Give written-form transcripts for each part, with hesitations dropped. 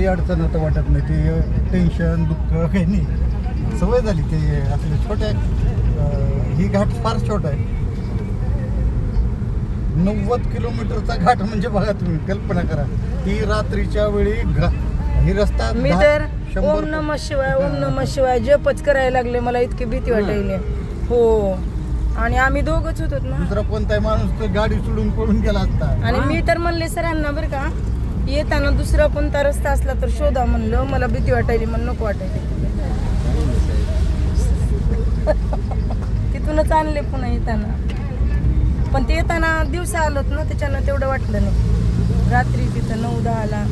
काही अडचण आता वाटत नाही. ते टेन्शन दुःख काही नाही, सवय झाली. ते असले छोट्या ही घाट फार छोटा आहे. 90 किलोमीटरचा घाट म्हणजे बघा तुम्ही, कल्पना करा. ही रात्रीच्या वेळी ही रस्ता मी तर ओम नमः शिवाय ओम नमः शिवाय जपच करायला लागले. मला इतकी भीती वाटायली. हो, आणि आम्ही दोघच होतो ना. दुसरा कोणताही माणूस तर गाडी सोडून पळून गेला असता. आणि मी तर म्हणले सरांना बरं का, येताना दुसरा कोणता रस्ता असला तर शोधा म्हणलं. मला भीती वाटायली, मला नको वाटायली. तिथूनच आणले पुन्हा येताना. पण ते येताना दिवसा आलोत ना, त्याच्यानं तेवढं वाटलं नाही. रात्री तिथं 9-10ला.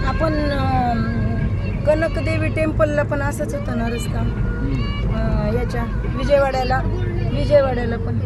आपण कनकदेवी टेम्पलला पण असंच होतं ना रस्ता. याच्या विजयवाड्याला पण